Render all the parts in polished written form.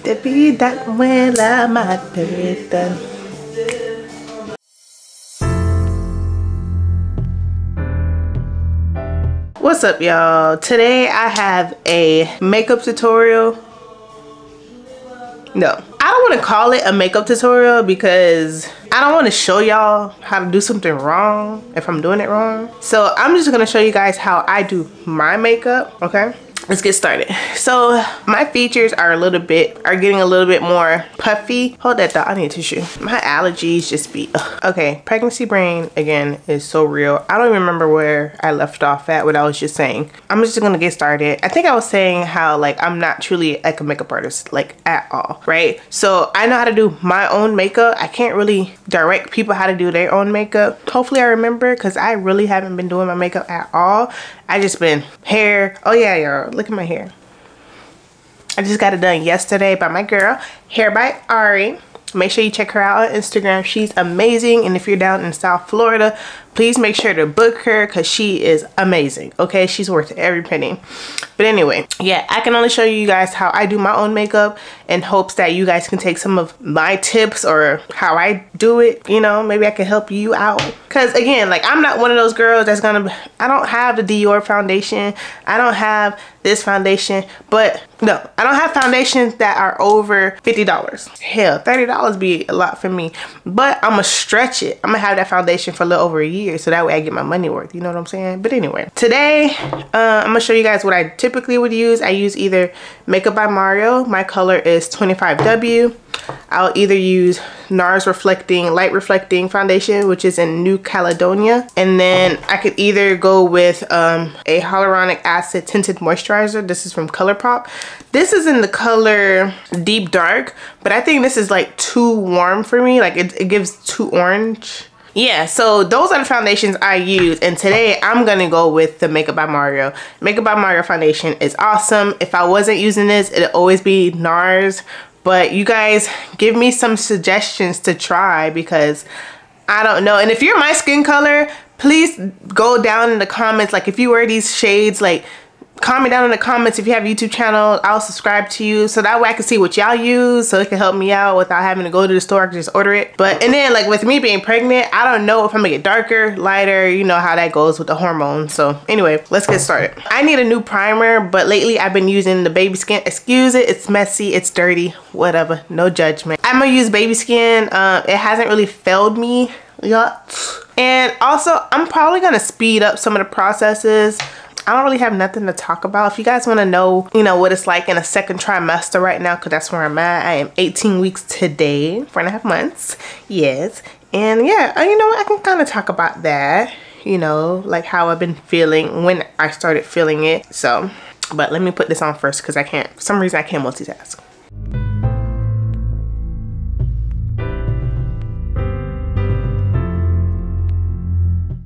Te vida muela mateta. What's up, y'all? Today I have a makeup tutorial. No, I don't want to call it a makeup tutorial because I don't want to show y'all how to do something wrong if I'm doing it wrong. So I'm just gonna show you guys how I do my makeup, okay? Let's get started. So my features are getting a little bit more puffy. Hold that thought, I need a tissue. My allergies just be, okay, pregnancy brain again is so real. I don't even remember where I left off at, what I was just saying. I'm just gonna get started. I think I was saying how like I'm not truly like a makeup artist, like at all, right? So I know how to do my own makeup. I can't really direct people how to do their own makeup. Hopefully I remember, because I really haven't been doing my makeup at all. I just been hair. Oh yeah, y'all, look at my hair. I just got it done yesterday by my girl, Hair by Ari. Make sure you check her out on Instagram. She's amazing. And if you're down in South Florida, please make sure to book her because she is amazing. Okay, she's worth every penny. But anyway, yeah, I can only show you guys how I do my own makeup in hopes that you guys can take some of my tips or how I do it. You know, maybe I can help you out. Because again, like I'm not one of those girls that's gonna, I don't have the Dior foundation. I don't have this foundation, but no, I don't have foundations that are over $50. Hell, $30 be a lot for me. But I'm gonna stretch it. I'm gonna have that foundation for a little over a year, so that way I get my money worth. You know what I'm saying? But anyway, today I'm gonna show you guys what I typically would use. I use either Makeup by Mario. My color is 25W. I'll either use NARS light reflecting foundation, which is in New Caledonia, and then I could either go with a hyaluronic acid tinted moisturizer. This is from ColourPop. This is in the color Deep Dark, but I think this is like too warm for me. Like it gives too orange. Yeah, so those are the foundations I use, and today I'm gonna go with the Makeup by Mario. Makeup by Mario foundation is awesome. If I wasn't using this, it'd always be NARS. But you guys give me some suggestions to try because I don't know. And if you're my skin color, please go down in the comments. Like if you wear these shades, like comment down in the comments. If you have a YouTube channel, I'll subscribe to you so that way I can see what y'all use, so it can help me out without having to go to the store. I can just order it. But and then like with me being pregnant, I don't know if I'm gonna get darker, lighter, you know how that goes with the hormones. So anyway, let's get started. I need a new primer, but lately I've been using the Baby Skin. Excuse it, it's messy, it's dirty, whatever, no judgment. I'm gonna use Baby Skin. It hasn't really failed me yet. And also I'm probably gonna speed up some of the processes. I don't really have nothing to talk about. If you guys want to know, you know, what it's like in a second trimester right now, because that's where I'm at. I am 18 weeks today, 4.5 months. Yes. And yeah, you know what? I can kind of talk about that, you know, like how I've been feeling when I started feeling it. So, but let me put this on first because for some reason I can't multitask.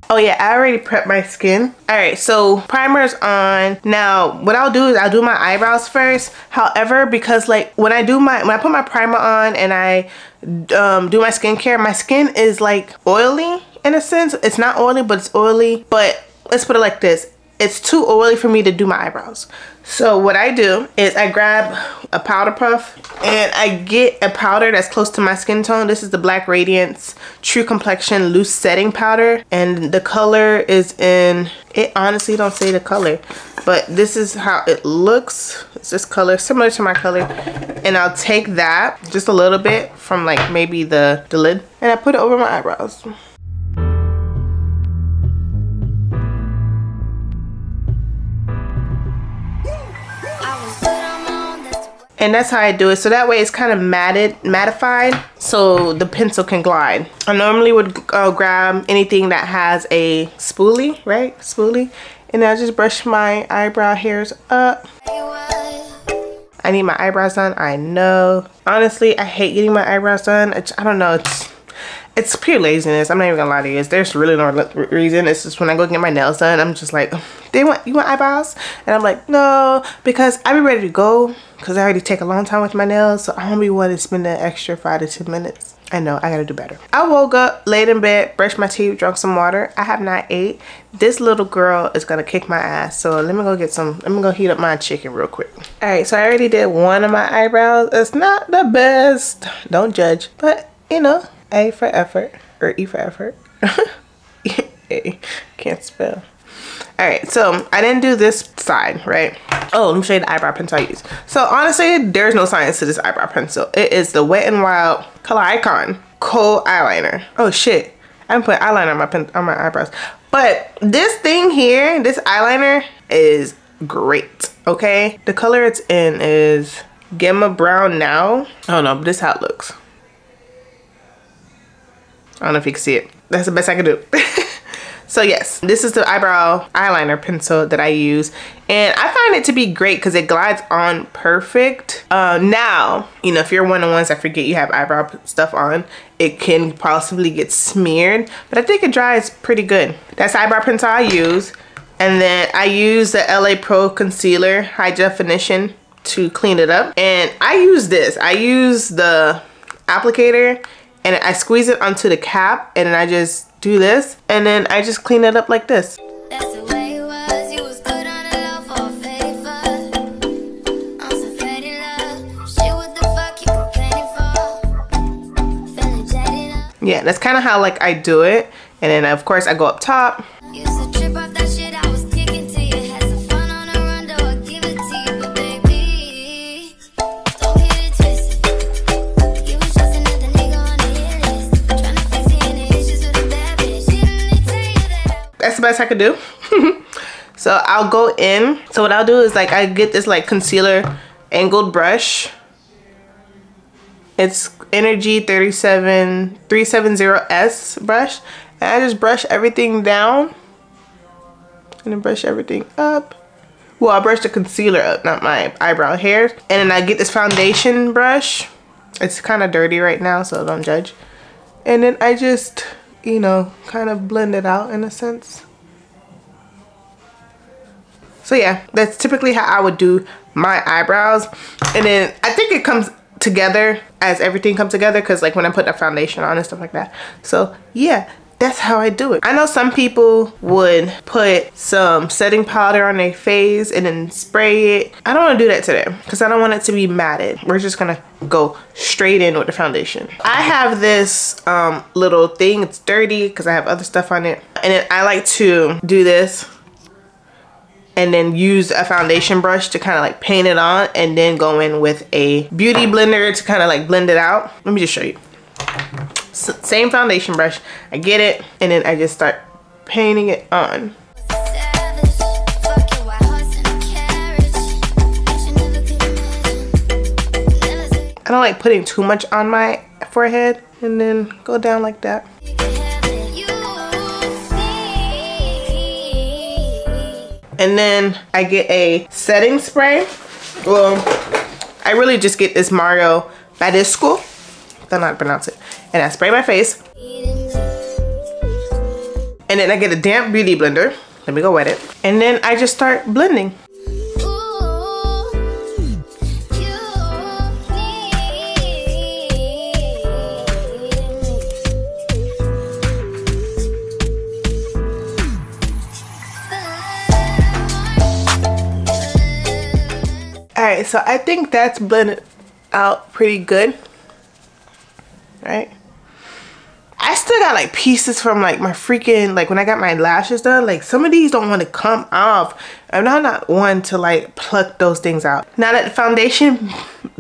Oh yeah, I already prepped my skin. All right, so primer's on. Now, what I'll do is I'll do my eyebrows first. However, because like when I put my primer on and I do my skincare, my skin is like oily in a sense. It's not oily, but it's oily. But let's put it like this. It's too oily for me to do my eyebrows. So what I do is I grab a powder puff and I get a powder that's close to my skin tone. This is the Black Radiance True Complexion Loose Setting Powder. And the color is in, it honestly don't say the color, but this is how it looks. It's this color, similar to my color. And I'll take that, just a little bit from like maybe the lid, and I put it over my eyebrows. And that's how I do it. So that way it's kind of mattified so the pencil can glide. I normally would grab anything that has a spoolie, right? Spoolie. And I just brush my eyebrow hairs up. I need my eyebrows done, I know. Honestly, I hate getting my eyebrows done. I don't know, it's pure laziness. I'm not even gonna lie to you. There's really no reason. It's just when I go get my nails done, I'm just like, you want eyebrows? And I'm like, no, because I be ready to go because I already take a long time with my nails, so I don't be wanting to spend an extra 5 to 10 minutes. I know, I gotta do better. I woke up, laid in bed, brushed my teeth, drunk some water. I have not ate. This little girl is gonna kick my ass. So let me go get some, let me go heat up my chicken real quick. All right, so I already did one of my eyebrows. It's not the best, don't judge. But you know, A for effort, or E for effort. A, can't spell. All right, so I didn't do this side, right? Oh, let me show you the eyebrow pencil I use. So honestly, there's no science to this eyebrow pencil. It is the Wet n Wild Color Icon Kohl eyeliner. Oh shit, I haven't put eyeliner on my eyebrows. But this thing here, this eyeliner is great, okay? The color it's in is Gamma Brown Now. I don't know, but this is how it looks. I don't know if you can see it. That's the best I can do. So yes, this is the eyebrow eyeliner pencil that I use, and I find it to be great because it glides on perfect. Now, you know, if you're one of the ones that forget you have eyebrow stuff on, it can possibly get smeared, but I think it dries pretty good. That's the eyebrow pencil I use, and then I use the LA Pro Concealer High Definition to clean it up. And I use this. I use the applicator, and I squeeze it onto the cap, and then I just do this, and then I just clean it up like this. That's the way it was. You was good on the low for a favor. On some petty love. Shit, what the fuck you complaining for? Feeling jaded up. Yeah, that's kind of how like I do it, and then of course I go up top. Used to trip off that shit I was kicking to you. Had some fun on the run, though I give it to you, but baby, don't get it twisted. You was just another nigga on the hit list, trying to fix any issues with a bad bitch. That's the best I could do. So I'll go in. So what I'll do is like I get this like concealer angled brush. It's Energy 370S brush. And I just brush everything down. And then brush everything up. Well, I brush the concealer up, not my eyebrow hairs. And then I get this foundation brush. It's kind of dirty right now, so don't judge. And then I just, you know, kind of blend it out in a sense. So yeah, that's typically how I would do my eyebrows. And then I think it comes together as everything comes together, because like when I put the foundation on and stuff like that. So yeah, that's how I do it. I know some people would put some setting powder on their face and then spray it. I don't want to do that today because I don't want it to be matted. We're just gonna go straight in with the foundation. I have this little thing. It's dirty because I have other stuff on it, and then I like to do this and then use a foundation brush to kind of like paint it on, and then go in with a beauty blender to kind of like blend it out. Let me just show you. Same foundation brush, I get it, and then I just start painting it on. I don't like putting too much on my forehead, and then go down like that. And then I get a setting spray. Well, I really just get this Mario Badescu. Don't know how to pronounce it. And I spray my face. And then I get a damp beauty blender. Let me go wet it. And then I just start blending. Alright, so I think that's blended out pretty good. Right? I still got like pieces from like my freaking, like when I got my lashes done, like some of these don't want to come off, and I'm not one to like pluck those things out. Now that the foundation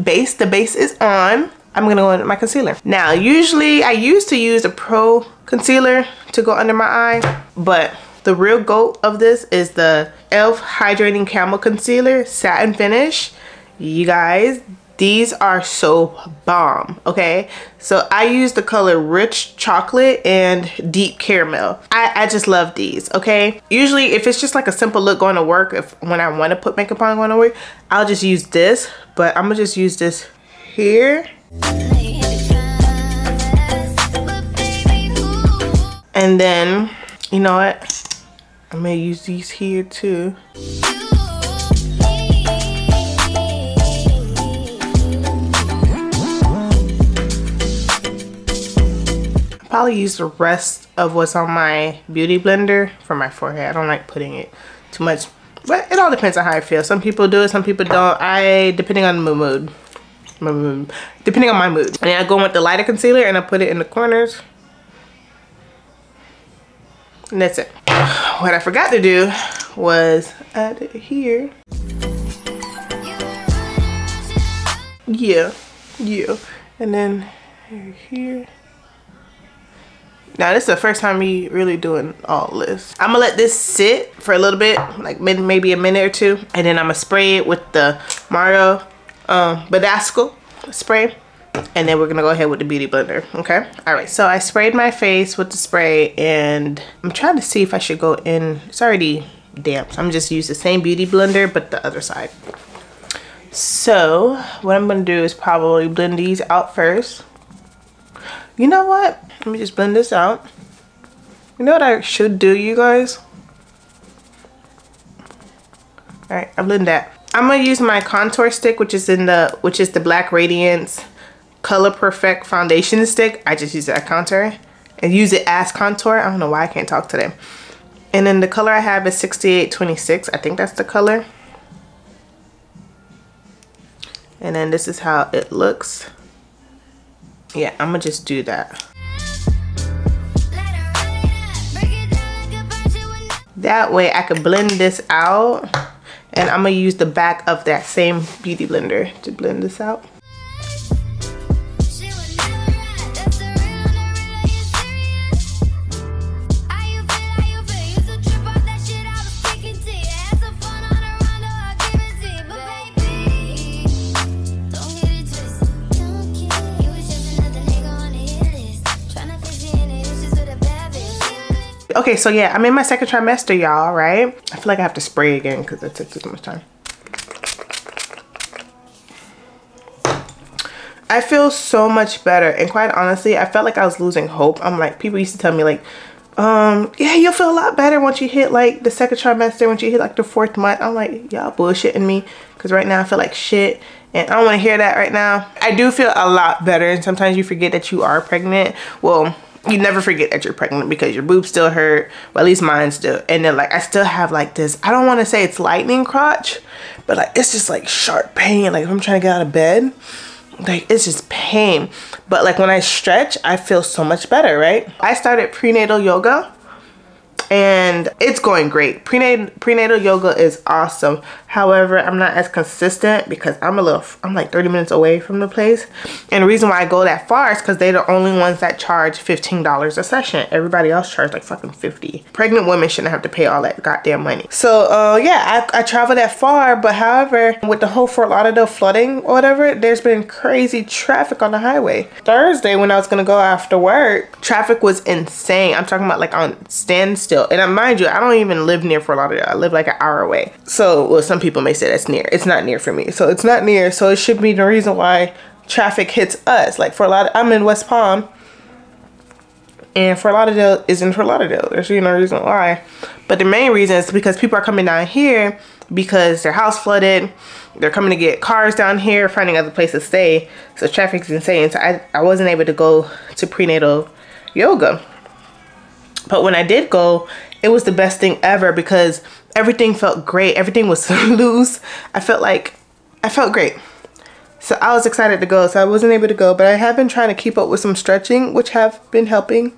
base, the base is on, I'm gonna go into my concealer. Now usually I used to use a Pro concealer to go under my eye, but the real goat of this is the e.l.f. Hydrating Camel Concealer Satin Finish. You guys, these are so bomb, okay? So I use the color Rich Chocolate and Deep Caramel. I just love these, okay? Usually if it's just like a simple look going to work, when I want to put makeup on going to work, I'll just use this, but I'm gonna just use this here. And then, you know what? I'm gonna use these here too. probably use the rest of what's on my beauty blender for my forehead. I don't like putting it too much, but it all depends on how I feel. Some people do it, some people don't. Depending on my mood. Depending on my mood. And then I go in with the lighter concealer and I put it in the corners. And that's it. What I forgot to do was add it here. Yeah. And then here. Now this is the first time me really doing all this. I'm gonna let this sit for a little bit, like maybe a minute or two, and then I'm gonna spray it with the Mario Badasco spray, and then we're gonna go ahead with the beauty blender. Okay. All right. So I sprayed my face with the spray, and I'm trying to see if I should go in. It's already damp, so I'm just use the same beauty blender but the other side. So what I'm gonna do is probably blend these out first. You know what? Let me just blend this out. You know what I should do, you guys? All right, I blend that. I'm gonna use my contour stick, which is the Black Radiance Color Perfect foundation stick. I just use that contour and use it as contour. I don't know why I can't talk today. And then the color I have is 6826. I think that's the color. And then this is how it looks. Yeah, I'm gonna just do that. That way I can blend this out, and I'm gonna use the back of that same beauty blender to blend this out. Okay, so yeah, I'm in my second trimester, y'all, right? I feel like I have to spray again because it took too much time. I feel so much better, and quite honestly, I felt like I was losing hope. I'm like, people used to tell me like, yeah, you'll feel a lot better once you hit like the second trimester, once you hit like the 4th month. I'm like, y'all bullshitting me, because right now I feel like shit, and I don't want to hear that right now. I do feel a lot better, and sometimes you forget that you are pregnant. Well, you never forget that you're pregnant because your boobs still hurt. Well, at least mine still. And then like I still have like this, I don't want to say it's lightning crotch, but like it's just like sharp pain. Like if I'm trying to get out of bed, like it's just pain. But like when I stretch, I feel so much better, right? I started prenatal yoga, and it's going great. Prenatal yoga is awesome. However, I'm not as consistent because I'm like 30 minutes away from the place. And the reason why I go that far is because they're the only ones that charge $15 a session. Everybody else charge like fucking 50. Pregnant women shouldn't have to pay all that goddamn money. So yeah, I travel that far, but however, with the whole Fort Lauderdale flooding or whatever, there's been crazy traffic on the highway. Thursday when I was gonna go after work, traffic was insane. I'm talking about like on standstill. And mind you, I don't even live near Fort Lauderdale. I live like an hour away. So, well, some people may say that's near. It's not near for me. So it's not near. So it should be the reason why traffic hits us. Like Fort Lauderdale, I'm in West Palm, and Fort Lauderdale is in Fort Lauderdale. There's no reason why. But the main reason is because people are coming down here because their house flooded. They're coming to get cars down here, finding other places to stay. So traffic's insane. So I wasn't able to go to prenatal yoga. But when I did go, it was the best thing ever because everything felt great. Everything was loose. I felt great. So I was excited to go. So I wasn't able to go, but I have been trying to keep up with some stretching, which have been helping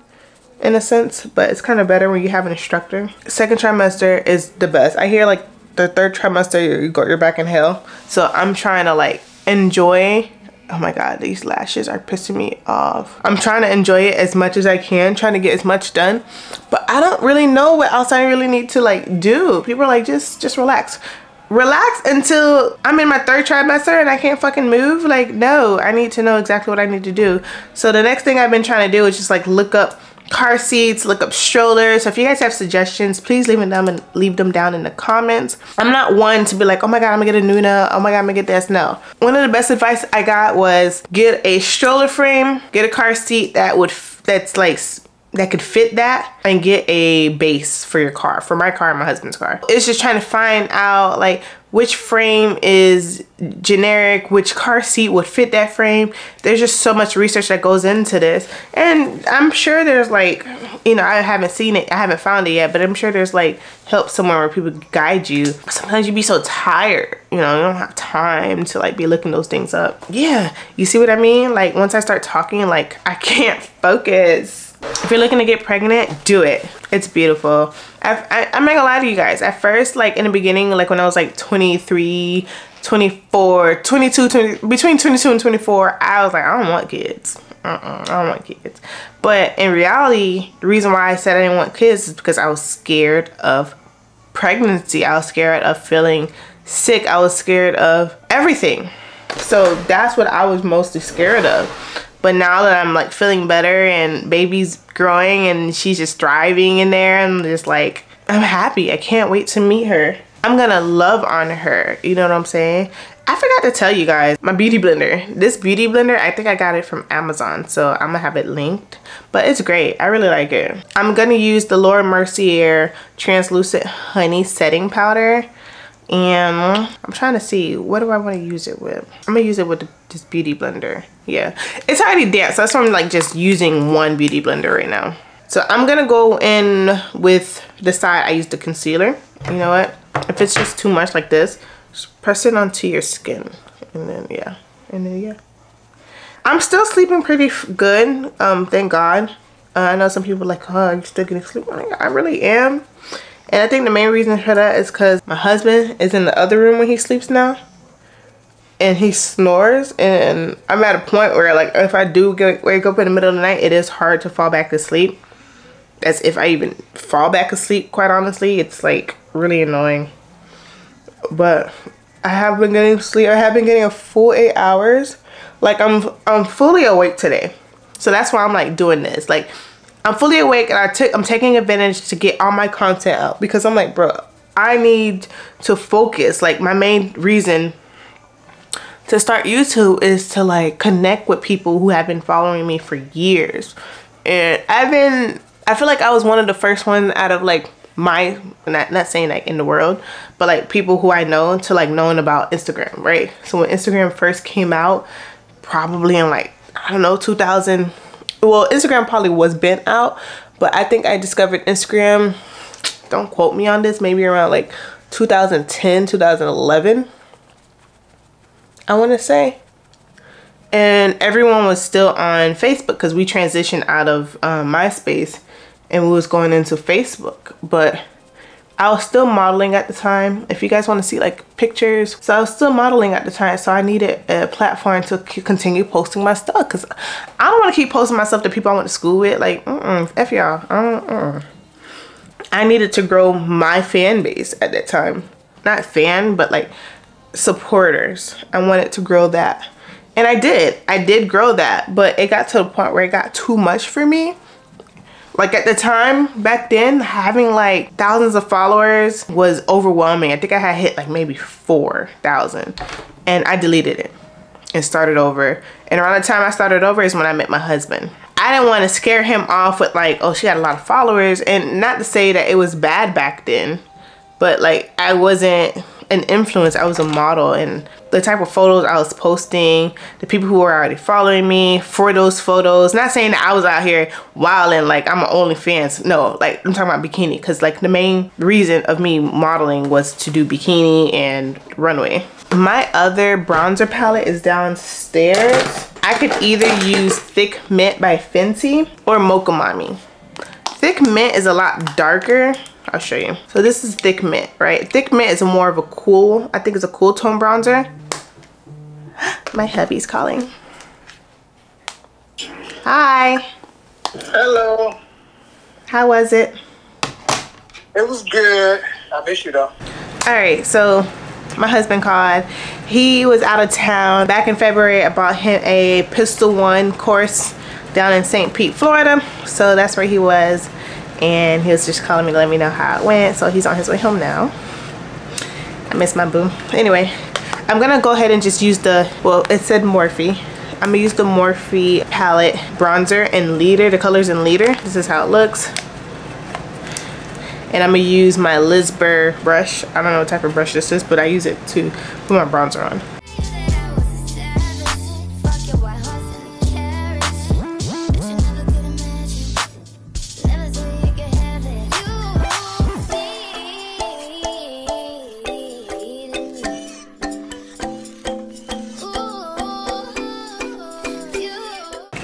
in a sense, but it's kind of better when you have an instructor. Second trimester is the best. I hear like the 3rd trimester, you're back in hell. So I'm trying to like enjoy. Oh my God, these lashes are pissing me off. I'm trying to enjoy it as much as I can, trying to get as much done, but I don't really know what else I really need to like do. People are like, just relax. Relax until I'm in my 3rd trimester and I can't fucking move? Like, no, I need to know exactly what I need to do. So the next thing I've been trying to do is just like look up car seats, look up strollers. So if you guys have suggestions, please leave them down in the comments. I'm not one to be like, oh my God, I'm gonna get a Nuna. Oh my God, I'm gonna get this. No. One of the best advice I got was get a stroller frame, get a car seat that's like that could fit that and get a base for your car, for my car and my husband's car. It's just trying to find out like which frame is generic, which car seat would fit that frame. There's just so much research that goes into this, and I'm sure there's like, you know, I haven't seen it, I haven't found it yet, but I'm sure there's like help somewhere where people guide you. Sometimes you be so tired, you know, you don't have time to like be looking those things up. Yeah, you see what I mean? Like once I start talking, like I can't focus. If you're looking to get pregnant, do it. It's beautiful. I'm not gonna lie to you guys. At first, like in the beginning, like when I was like 23, 24, 22, between 22 and 24, I was like, I don't want kids. I don't want kids. But in reality, the reason why I said I didn't want kids is because I was scared of pregnancy. I was scared of feeling sick. I was scared of everything. So that's what I was mostly scared of. But now that I'm like feeling better and baby's growing and she's just thriving in there, and just like, I'm happy. I can't wait to meet her. I'm gonna love on her. You know what I'm saying? I forgot to tell you guys, my beauty blender. This beauty blender, I think I got it from Amazon. So I'm gonna have it linked. But it's great. I really like it. I'm gonna use the Laura Mercier Translucent Honey Setting Powder. And I'm trying to see, what do I want to use it with? I'm gonna use it with this beauty blender. Yeah, it's already damp, so that's why I'm like just using one beauty blender right now. So I'm gonna go in with the side I used the concealer. You know what? If it's just too much like this, just press it onto your skin, and then yeah, I'm still sleeping pretty good. Thank God. I know some people are like, oh, you're still getting sleep. I really am. And I think the main reason for that is because my husband is in the other room when he sleeps now. And he snores. And I'm at a point where like if I do wake up in the middle of the night, it is hard to fall back to sleep. As if I even fall back asleep, quite honestly. It's like really annoying. But I have been getting sleep. I have been getting a full 8 hours. Like I'm fully awake today. So that's why I'm like doing this. Like I'm fully awake, and I'm taking advantage to get all my content out, because I'm like, bro, I need to focus. Like my main reason to start YouTube is to like connect with people who have been following me for years. And I feel like I was one of the first ones out of like not saying like in the world, but like people who I know to like knowing about Instagram, right? So when Instagram first came out, probably in like, I don't know, 2000, well, Instagram probably was been out, but I think I discovered Instagram, don't quote me on this, maybe around like 2010, 2011, I want to say. And everyone was still on Facebook because we transitioned out of MySpace and we was going into Facebook. But I was still modeling at the time. If you guys want to see like pictures. So I was still modeling at the time. So I needed a platform to continue posting my stuff. Because I don't want to keep posting my stuff to people I went to school with. Like, F y'all. I needed to grow my fan base at that time. Not fan, but like supporters. I wanted to grow that. And I did grow that. But it got to the point where it got too much for me. Like at the time, back then, having like thousands of followers was overwhelming. I think I had hit like maybe 4,000 and I deleted it and started over. And around the time I started over is when I met my husband. I didn't want to scare him off with like, oh, she got a lot of followers. And not to say that it was bad back then, but like I wasn't an influencer, I was a model, and the type of photos I was posting, the people who were already following me for those photos, not saying that I was out here wilding like I'm an OnlyFans, no, like I'm talking about bikini, because like the main reason of me modeling was to do bikini and runway. My other bronzer palette is downstairs. I could either use Thick Mint by Fenty or Mocha Mami. Thick Mint is a lot darker. I'll show you. So this is Thick Mint, right? Thick Mint is more of a cool, I think it's a cool tone bronzer. My hubby's calling. Hi. Hello. How was it? It was good. I miss you though. All right, so my husband called. He was out of town. Back in February, I bought him a Pistol 1 course down in St. Pete, Florida. So that's where he was. And he was just calling me to let me know how it went. So he's on his way home now. I miss my boo. Anyway, I'm gonna go ahead and just use the, well, it said Morphe. I'm gonna use the Morphe palette bronzer in Leader. The color's in Leader. This is how it looks. And I'm gonna use my Lisbur brush. I don't know what type of brush this is, but I use it to put my bronzer on.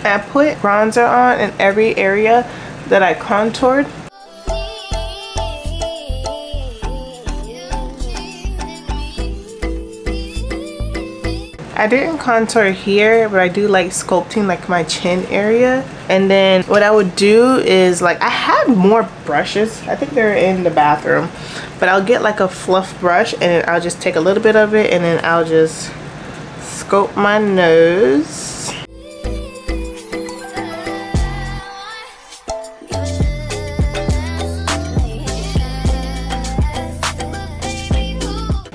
I put bronzer on in every area that I contoured. I didn't contour here, but I do like sculpting like my chin area. And then what I would do is, like, I had more brushes. I think they're in the bathroom. But I'll get like a fluff brush and then I'll just take a little bit of it and then I'll just sculpt my nose.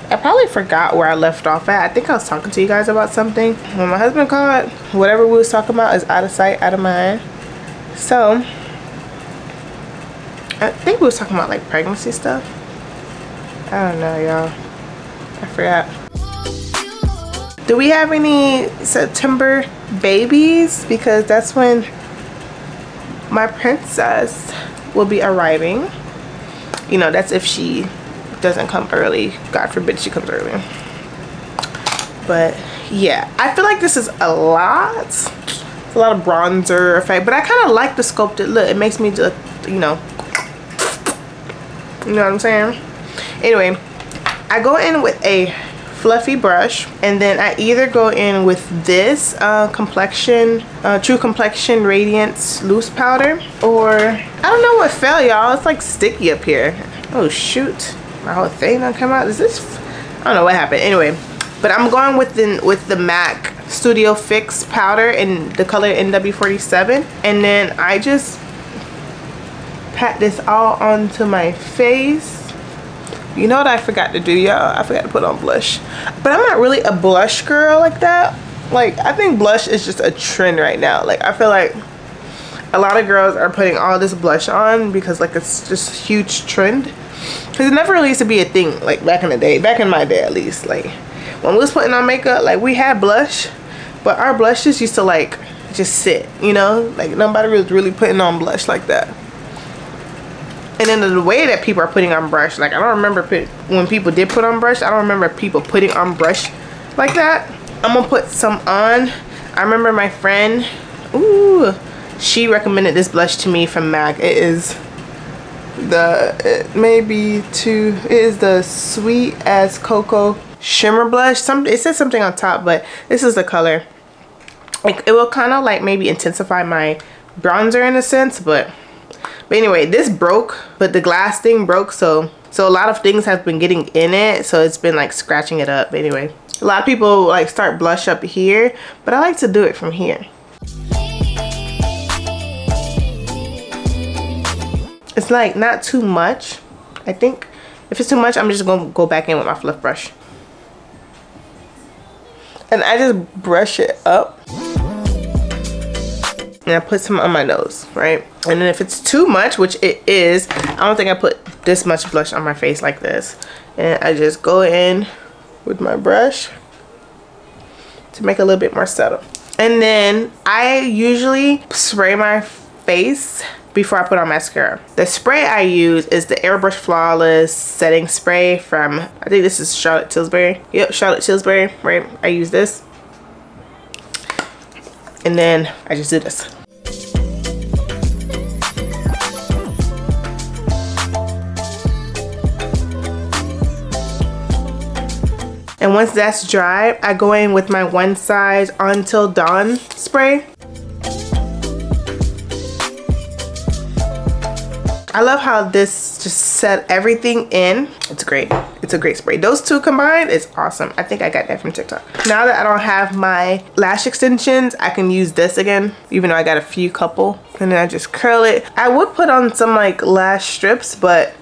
I probably forgot where I left off at. I think I was talking to you guys about something. When my husband called, whatever we was talking about is out of sight, out of mind. So, I think we was talking about like pregnancy stuff. I don't know, y'all. I forgot. Do we have any September babies? Because that's when my princess will be arriving. You know, that's if she doesn't come early. God forbid she comes early. But yeah, I feel like this is a lot. It's a lot of bronzer effect, but I kind of like the sculpted look. It makes me just, you know what I'm saying? Anyway, I go in with a fluffy brush, and then I either go in with this True Complexion Radiance Loose Powder, or I don't know what fell, y'all. It's like sticky up here. Oh shoot. My whole thing don't come out. Is this? I don't know what happened. Anyway, but I'm going with the MAC Studio Fix powder in the color NW47, and then I just pat this all onto my face. You know what I forgot to do, y'all? I forgot to put on blush. But I'm not really a blush girl like that. Like, I think blush is just a trend right now. Like, I feel like a lot of girls are putting all this blush on because like it's just a huge trend. Because it never really used to be a thing, like back in the day, back in my day at least. Like when we was putting on makeup, like we had blush, but our blushes used to like just sit, you know, like nobody was really putting on blush like that. And then the way that people are putting on brush, like I don't remember when people did put on brush, I don't remember people putting on brush like that. I'm gonna put some on. I remember my friend, she recommended this blush to me from MAC. It is the Sweet as Cocoa Shimmer Blush. It says something on top, but this is the color. Like, it will kind of like maybe intensify my bronzer in a sense, but anyway, this broke, but the glass thing broke, so a lot of things have been getting in it, so it's been like scratching it up. Anyway, a lot of people like start blush up here, but I like to do it from here. It's like not too much. I think if it's too much, I'm just gonna go back in with my fluff brush. And I just brush it up. And I put some on my nose, right? And then if it's too much, which it is, I don't think I put this much blush on my face like this. And I just go in with my brush to make it a little bit more subtle. And then I usually spray my face before I put on mascara. The spray I use is the Airbrush Flawless Setting Spray from, I think this is Charlotte Tilbury. Yep, Charlotte Tilbury, right? I use this. And then I just do this. And once that's dry, I go in with my One Size Until Dawn spray. I love how this just set everything in. It's great. It's a great spray. Those two combined is awesome. I think I got that from TikTok. Now that I don't have my lash extensions, I can use this again, even though I got a couple. And then I just curl it. I would put on some like lash strips, but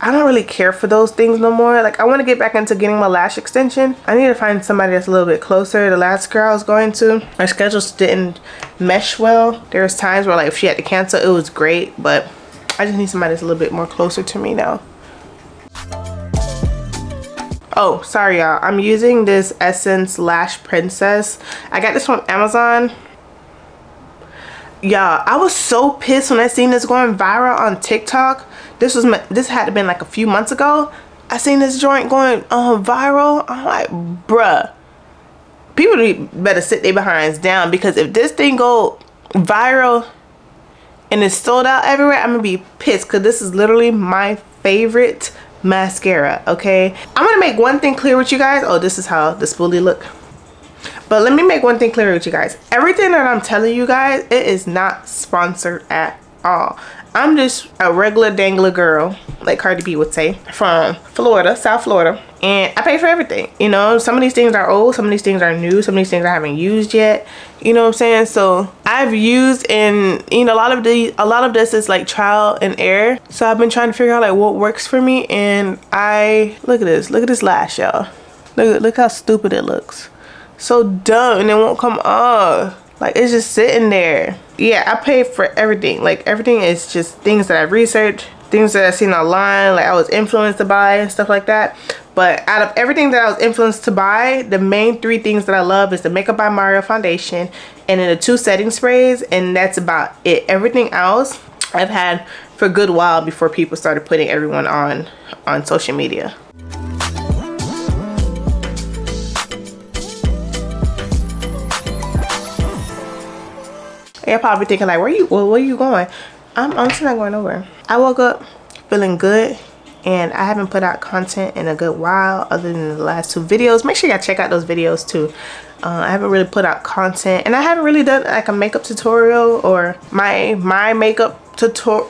I don't really care for those things no more. Like, I want to get back into getting my lash extension. I need to find somebody that's a little bit closer. The last girl I was going to, our schedules didn't mesh well. There was times where like if she had to cancel, it was great, but I just need somebody that's a little bit more closer to me now. Oh, sorry y'all, I'm using this Essence Lash Princess. I got this from Amazon. Y'all, I was so pissed when I seen this going viral on TikTok. This had to been like a few months ago. I seen this joint going viral. I'm like, bruh, people better sit their behinds down, because if this thing go viral and it's sold out everywhere, I'm gonna be pissed, because this is literally my favorite mascara. Okay, I'm gonna make one thing clear with you guys. Oh, this is how the spoolie look. But let me make one thing clear with you guys. Everything that I'm telling you guys, it is not sponsored at all. I'm just a regular dangler girl, like Cardi B would say, from Florida, South Florida. And I pay for everything. You know, some of these things are old, some of these things are new, some of these things I haven't used yet. You know what I'm saying? So I've used, and you know, a lot of this is like trial and error. So I've been trying to figure out like what works for me. And look at this lash, y'all. Look how stupid it looks. So dumb, and it won't come off. Like, it's just sitting there. Yeah, I pay for everything. Like, everything is just things that I've researched, things that I've seen online, like I was influenced to buy and stuff like that. But out of everything that I was influenced to buy, the main 3 things that I love is the Makeup by Mario foundation and then the 2 setting sprays, and that's about it. Everything else I've had for a good while before people started putting everyone on social media. You're probably thinking like, where are you going? I'm honestly not going nowhere. I woke up feeling good, and I haven't put out content in a good while other than the last 2 videos. Make sure y'all check out those videos too. I haven't really put out content, and I haven't really done like a makeup tutorial or my makeup tutorial,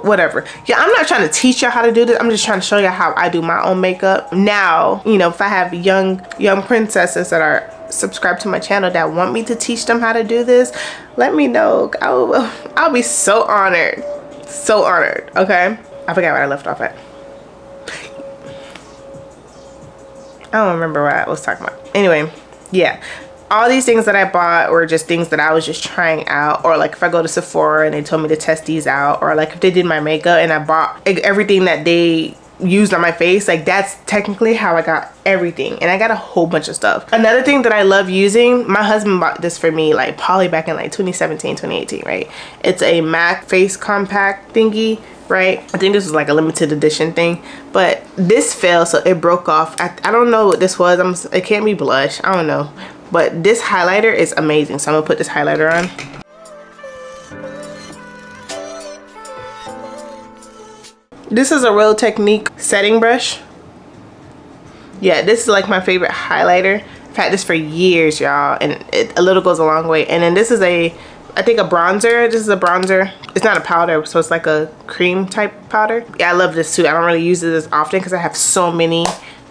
whatever. Yeah, I'm not trying to teach y'all how to do this. I'm just trying to show y'all how I do my own makeup. Now, you know, if I have young princesses that are subscribed to my channel that want me to teach them how to do this, let me know. I'll be so honored. So honored. Okay, I forgot where I left off at. I don't remember what I was talking about. Anyway, yeah, all these things that I bought were just things that I was just trying out, or like if I go to Sephora and they told me to test these out, or like if they did my makeup and I bought everything that they used on my face, like that's technically how I got everything. And I got a whole bunch of stuff. Another thing that I love using, my husband bought this for me like probably back in like 2017, 2018, right? It's a MAC face compact thingy, right? I think this was like a limited edition thing, but this fell, so it broke off. I don't know what this was. It can't be blush, I don't know, but this highlighter is amazing, so I'm gonna put this highlighter on. This is a Real Technique setting brush. Yeah, this is like my favorite highlighter. I've had this for years, y'all, and a little goes a long way. And then this is I think a bronzer. This is a bronzer. It's not a powder, so it's like a cream type powder. Yeah, I love this too. I don't really use it as often because I have so many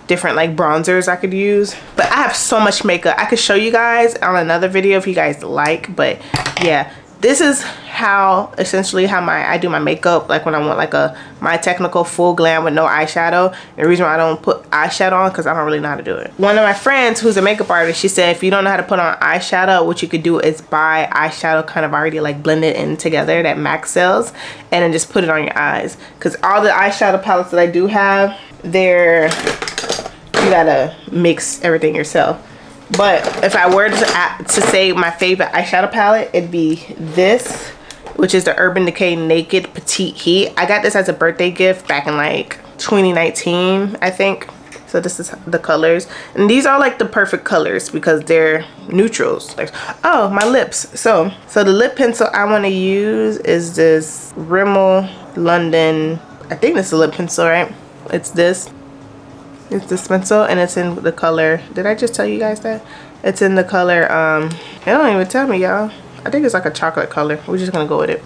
different like bronzers I could use. But I have so much makeup. I could show you guys on another video if you guys like. But yeah, this is how essentially how I do my makeup, like when I want like my technical full glam with no eyeshadow. The reason why I don't put eyeshadow on because I don't really know how to do it. One of my friends who's a makeup artist, she said if you don't know how to put on eyeshadow, what you could do is buy eyeshadow kind of already like blended in together that MAC sells, and then just put it on your eyes. Because all the eyeshadow palettes that I do have, you gotta mix everything yourself. But if I were to say my favorite eyeshadow palette, it'd be this, which is the Urban Decay Naked Petite Heat. I got this as a birthday gift back in like 2019, I think. So this is the colors, and these are like the perfect colors because they're neutrals. Like, oh, my lips. So the lip pencil I want to use is this Rimmel London. I think this is a lip pencil, right? It's this pencil, and it's in the color, did I just tell you guys that? It's in the color, it don't even tell me, y'all. I think it's like a chocolate color. We're just gonna go with it.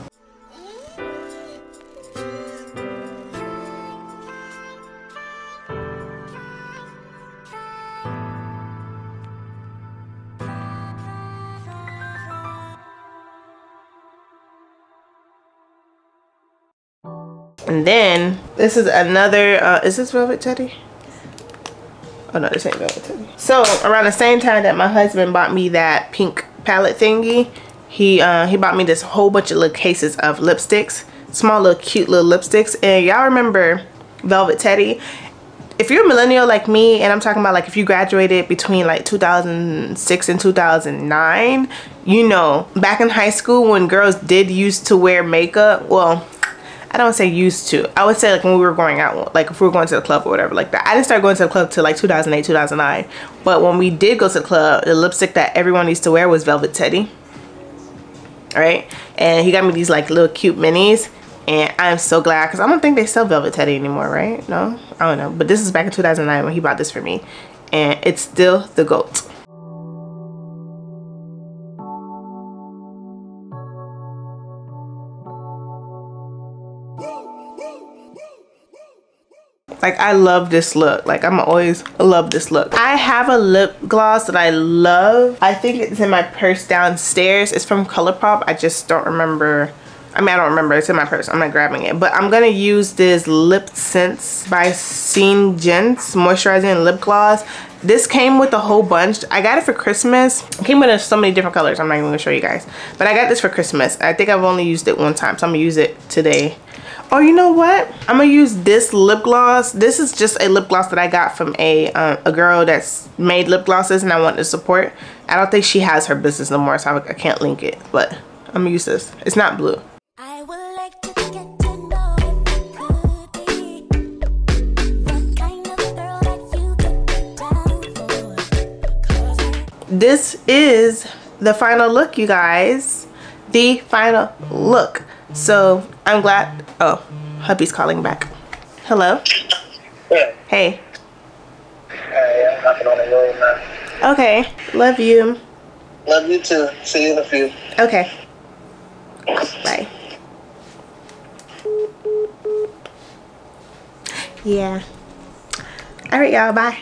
And then this is another, is this Velvet Teddy? Oh no, this ain't Velvet Teddy. So around the same time that my husband bought me that pink palette thingy, he bought me this whole bunch of little cases of lipsticks, small little cute little lipsticks. And y'all remember Velvet Teddy? If you're a millennial like me, and I'm talking about like if you graduated between like 2006 and 2009, you know, back in high school when girls did used to wear makeup, well, I don't say used to. I would say like when we were going out, like if we were going to the club or whatever like that. I didn't start going to the club till like 2008, 2009. But when we did go to the club, the lipstick that everyone used to wear was Velvet Teddy. Alright? And he got me these like little cute minis. And I'm so glad because I don't think they sell Velvet Teddy anymore, right? No? I don't know. But this is back in 2009 when he bought this for me. And it's still the GOAT. Like, I love this look. Like, I'm always love this look. I have a lip gloss that I love. I think it's in my purse downstairs. It's from ColourPop. I just don't remember. I mean, I don't remember. It's in my purse. I'm not grabbing it. But I'm going to use this Lip Sense by Scene Gents Moisturizing Lip Gloss. This came with a whole bunch. I got it for Christmas. It came with so many different colors. I'm not even going to show you guys. But I got this for Christmas. I think I've only used it one time. So I'm going to use it today. Oh, you know what? I'm going to use this lip gloss. This is just a lip gloss that I got from a girl that's made lip glosses and I want to support. I don't think she has her business no more, so I can't link it. But I'm going to use this. It's not blue. I would like to get to know if you could be the kind of girl that you could get down for. This is the final look, you guys. The final look. So I'm glad. Oh, hubby's calling back. Hello. Yeah. Hey. Hey, I'm hopping on the road now. Okay. Love you. Love you too. See you in a few. Okay. Bye. Yeah. All right, y'all. Bye.